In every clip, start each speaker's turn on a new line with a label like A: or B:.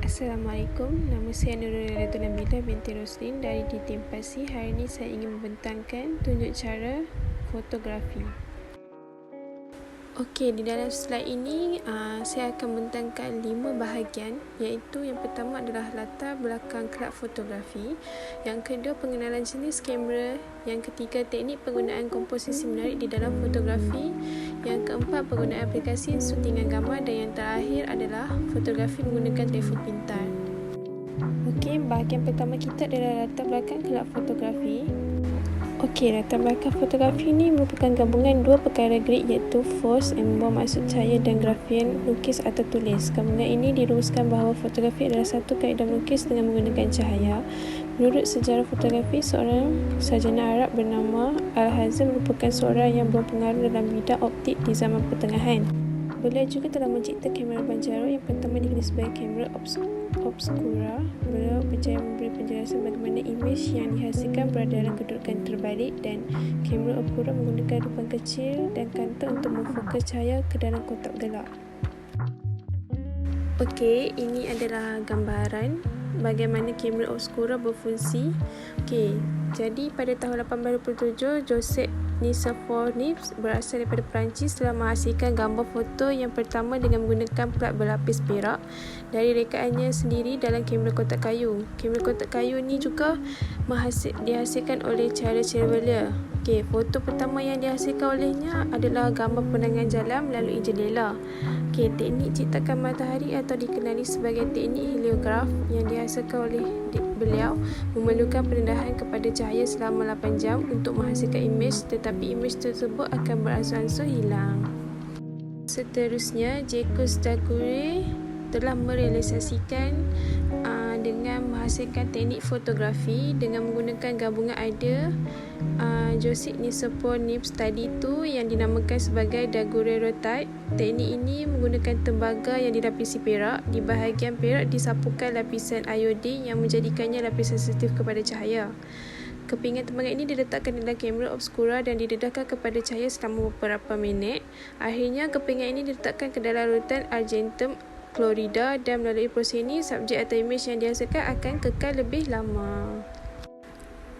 A: Assalamualaikum, nama saya Nurul Nabila binti Roslin dari Ditim Pasi. Hari ini saya ingin membentangkan tunjuk cara fotografi. Okey, di dalam slide ini saya akan bentangkan 5 bahagian, iaitu yang pertama adalah latar belakang kelab fotografi, yang kedua pengenalan jenis kamera, yang ketiga teknik penggunaan komposisi menarik di dalam fotografi, yang keempat penggunaan aplikasi suntingan gambar, dan yang terakhir adalah fotografi menggunakan telefon pintar. Okey, bahagian pertama kita adalah latar belakang kelab fotografi. Okey, latar belakang fotografi ini merupakan gabungan dua perkara grid, iaitu force and bermaksud cahaya, dan grafian lukis atau tulis. Gabungan ini dirumuskan bahawa fotografi adalah satu kaedah melukis dengan menggunakan cahaya. Menurut sejarah fotografi, seorang sarjana Arab bernama Al-Hazm merupakan seorang yang berpengaruh dalam bidang optik di zaman pertengahan. Beliau juga telah mencipta kamera Banjaro yang pertama dikenali sebagai kamera obscura. Beliau berjaya memberi penjelasan bagaimana imej yang dihasilkan berada dalam kedudukan terbalik, dan kamera obscura menggunakan lubang kecil dan kantor untuk memfokus cahaya ke dalam kotak gelap. Okey, ini adalah gambaran bagaimana kamera obscura berfungsi. Okey, jadi pada tahun 1827, Joseph Nicephore-Niépce berasal daripada Perancis telah menghasilkan gambar foto yang pertama dengan menggunakan plat berlapis perak dari rekaannya sendiri dalam kamera kotak kayu. Kamera kotak kayu ni juga dihasilkan oleh Charles Chevalier. Okey, foto pertama yang dihasilkan olehnya adalah gambar pemandangan jalan melalui jendela. Okey, teknik ciptakan matahari atau dikenali sebagai teknik heliograf yang dihasilkan oleh beliau memerlukan perendahan kepada cahaya selama 8 jam untuk menghasilkan imej, tetapi imej tersebut akan beransur-ansur hilang. Seterusnya, Jacques Daguerre telah merealisasikan dengan menghasilkan teknik fotografi dengan menggunakan gabungan idea Joseph Nicephore-Niépce tadi tu yang dinamakan sebagai daguerreotype. Teknik ini menggunakan tembaga yang dilapisi perak. Di bahagian perak disapukan lapisan iodin yang menjadikannya lapisan sensitif kepada cahaya. Kepingan tembaga ini diletakkan dalam kamera obscura dan didedahkan kepada cahaya selama beberapa minit. Akhirnya kepingan ini diletakkan ke dalam larutan argentum klorida, dan melalui proses ini subjek atau imej yang dihasilkan akan kekal lebih lama.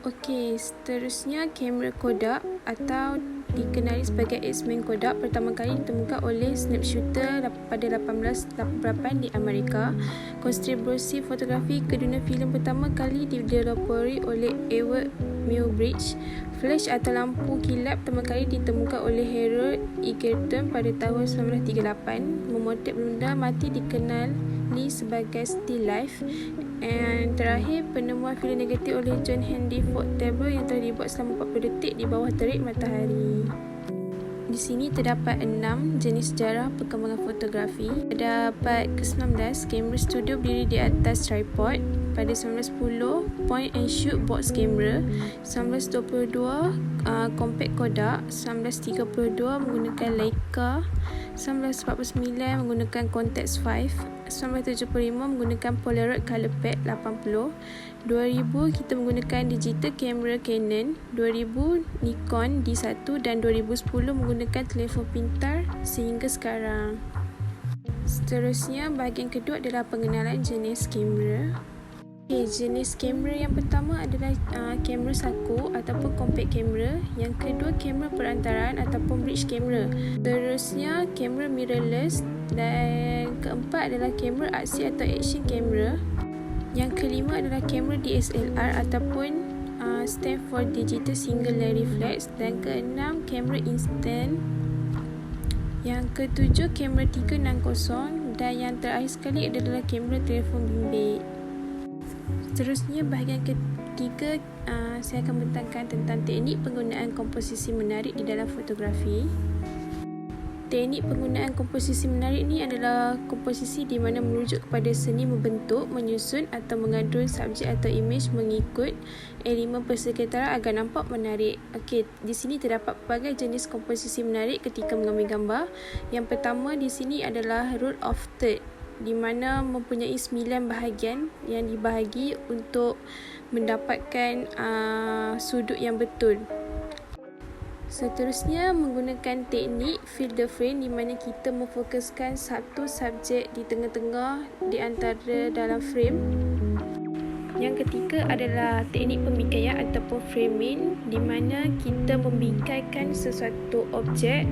A: Okey, seterusnya kamera Kodak atau dikenali sebagai X-Men Kodak pertama kali ditemukan oleh sharpshooter pada 1888 di Amerika. Kontribusi fotografi ke dunia filem pertama kali didelopori oleh Edward Muybridge. Flash atau lampu kilap pertama kali ditemukan oleh Harold Egerton pada tahun 1938. Memotret benda mati dikenali sebagai still life. Dan terakhir, penemuan filem negatif oleh John Henry Ford Taylor yang telah dibuat selama 40 detik di bawah terik matahari. Di sini terdapat 6 jenis sejarah perkembangan fotografi. Pada abad ke-19, kamera studio berdiri di atas tripod. Pada 1910, point and shoot box kamera. 1922, compact Kodak. 1932, menggunakan Leica. 1949, menggunakan Contax 5. 1975, menggunakan Polaroid Color Pad 80. 2000, kita menggunakan digital camera Canon. 2000, Nikon D1, dan 2010 menggunakan telefon pintar sehingga sekarang. Seterusnya, bahagian kedua adalah pengenalan jenis kamera. Okay, jenis kamera yang pertama adalah kamera saku ataupun compact kamera. Yang kedua, kamera perantaraan ataupun bridge kamera. Seterusnya, kamera mirrorless. Dan keempat adalah kamera aksi atau action kamera. Yang kelima adalah kamera DSLR ataupun stand for digital single layer reflex. Dan keenam, kamera instant. Yang ketujuh, kamera 360. Dan yang terakhir sekali adalah kamera telefon bimbit. Seterusnya, bahagian ketiga, saya akan bentangkan tentang teknik penggunaan komposisi menarik di dalam fotografi. Teknik penggunaan komposisi menarik ini adalah komposisi di mana merujuk kepada seni membentuk, menyusun atau mengatur subjek atau imej mengikut elemen persekitaran agar nampak menarik. Okey, di sini terdapat pelbagai jenis komposisi menarik ketika mengambil gambar. Yang pertama di sini adalah rule of third, di mana mempunyai 9 bahagian yang dibahagi untuk mendapatkan sudut yang betul. Seterusnya menggunakan teknik fill the frame di mana kita memfokuskan satu subjek di tengah-tengah di antara dalam frame. Yang ketiga adalah teknik pembingkaian ataupun framing di mana kita membingkaikan sesuatu objek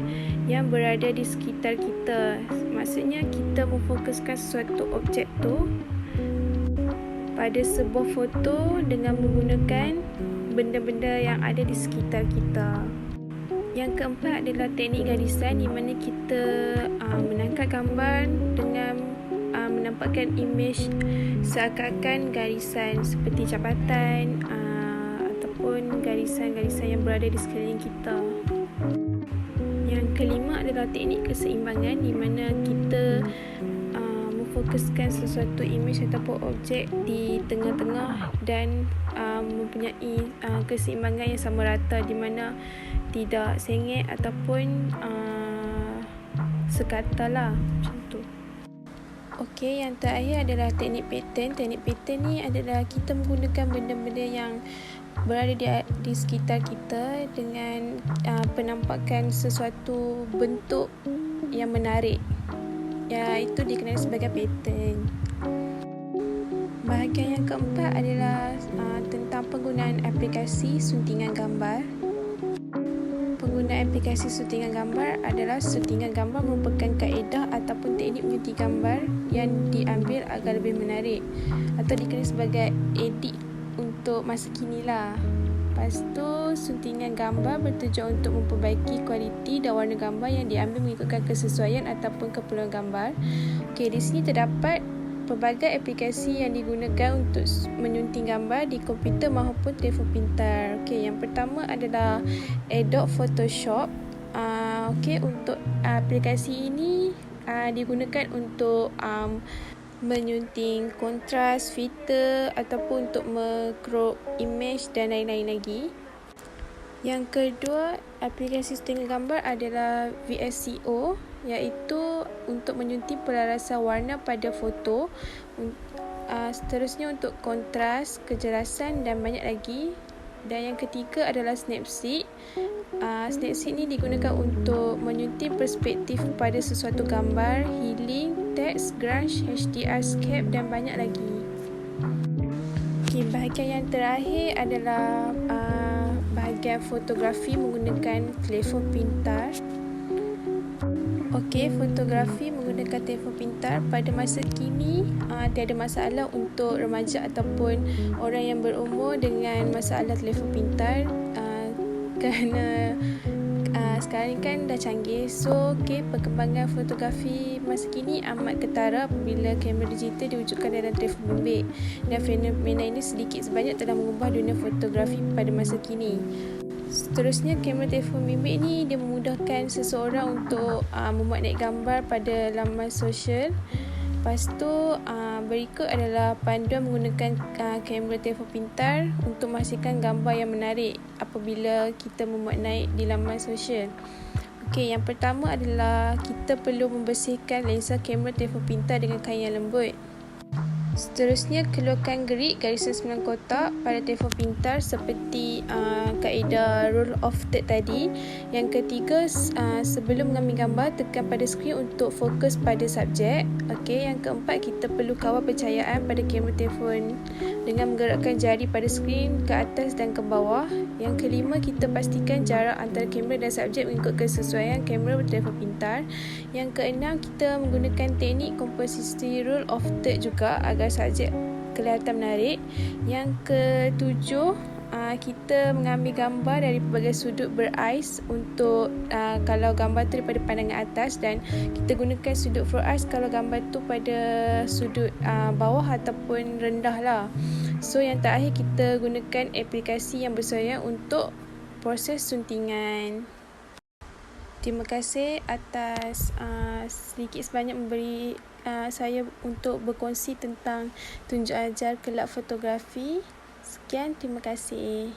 A: yang berada di sekitar kita. Maksudnya kita memfokuskan sesuatu objek tu pada sebuah foto dengan menggunakan benda-benda yang ada di sekitar kita. Yang keempat adalah teknik garisan di mana kita menangkap gambar dengan menampakkan imej seakan-akan garisan seperti jabatan ataupun garisan-garisan yang berada di sekeliling kita. Yang kelima adalah teknik keseimbangan di mana kita memfokuskan sesuatu imej ataupun objek di tengah-tengah dan mempunyai keseimbangan yang sama rata di mana tidak sengit ataupun sekata lah macam tu. Okey, yang terakhir adalah teknik pattern. Teknik pattern ni adalah kita menggunakan benda-benda yang berada di sekitar kita dengan penampakan sesuatu bentuk yang menarik. Ya, itu dikenali sebagai pattern. Bahagian yang keempat adalah tentang penggunaan aplikasi suntingan gambar. Penggunaan aplikasi suntingan gambar adalah suntingan gambar merupakan kaedah ataupun teknik menyunting gambar yang diambil agar lebih menarik atau dikenali sebagai edit untuk masa kini lah. Lepas tu, suntingan gambar bertujuan untuk memperbaiki kualiti dan warna gambar yang diambil mengikutkan kesesuaian ataupun keperluan gambar. Okey, di sini terdapat pelbagai aplikasi yang digunakan untuk menyunting gambar di komputer maupun telefon pintar. Okey, yang pertama adalah Adobe Photoshop. Okey, untuk aplikasi ini digunakan untuk menyunting kontras, filter ataupun untuk crop image dan lain-lain lagi. Yang kedua, aplikasi suntingan gambar adalah VSCO, iaitu untuk menyunting pelarasan warna pada foto. Seterusnya untuk kontras, kejelasan dan banyak lagi. Dan yang ketiga adalah Snapseed. Snapseed ni digunakan untuk menyunting perspektif pada sesuatu gambar, healing, teks, grunge, HDRscape dan banyak lagi. Okay, bahagian yang terakhir adalah bahagian fotografi menggunakan telefon pintar. Okey, fotografi menggunakan telefon pintar pada masa kini tiada masalah untuk remaja ataupun orang yang berumur dengan masalah telefon pintar kerana sekarang kan dah canggih. So, perkembangan fotografi masa kini amat ketara apabila kamera digital diwujudkan dalam telefon bimbit, dan fenomena ini sedikit sebanyak telah mengubah dunia fotografi pada masa kini. Seterusnya, kamera telefon bimbit ni dia memudahkan seseorang untuk memuat naik gambar pada laman sosial. Lepas tu, berikut adalah panduan menggunakan kamera telefon pintar untuk menghasilkan gambar yang menarik apabila kita memuat naik di laman sosial. Okey, yang pertama adalah kita perlu membersihkan lensa kamera telefon pintar dengan kain yang lembut. Seterusnya, keluarkan grid garisan 9 kotak pada telefon pintar seperti kaedah rule of third tadi. Yang ketiga, sebelum mengambil gambar, tekan pada skrin untuk fokus pada subjek. Okey, yang keempat, kita perlu kawal pencahayaan pada kamera telefon dengan menggerakkan jari pada skrin ke atas dan ke bawah. Yang kelima, kita pastikan jarak antara kamera dan subjek mengikut kesesuaian kamera telefon pintar. Yang keenam, kita menggunakan teknik komposisi rule of third juga agar subjek kelihatan menarik. Yang ketujuh, kita mengambil gambar dari pelbagai sudut berais untuk kalau gambar tu daripada pandangan atas, dan kita gunakan sudut front eyes kalau gambar tu pada sudut bawah ataupun rendah lah. So, yang terakhir, kita gunakan aplikasi yang bersesuaian untuk proses suntingan. Terima kasih atas sedikit sebanyak memberi saya untuk berkongsi tentang tunjuk ajar kelab fotografi. Sekian, terima kasih.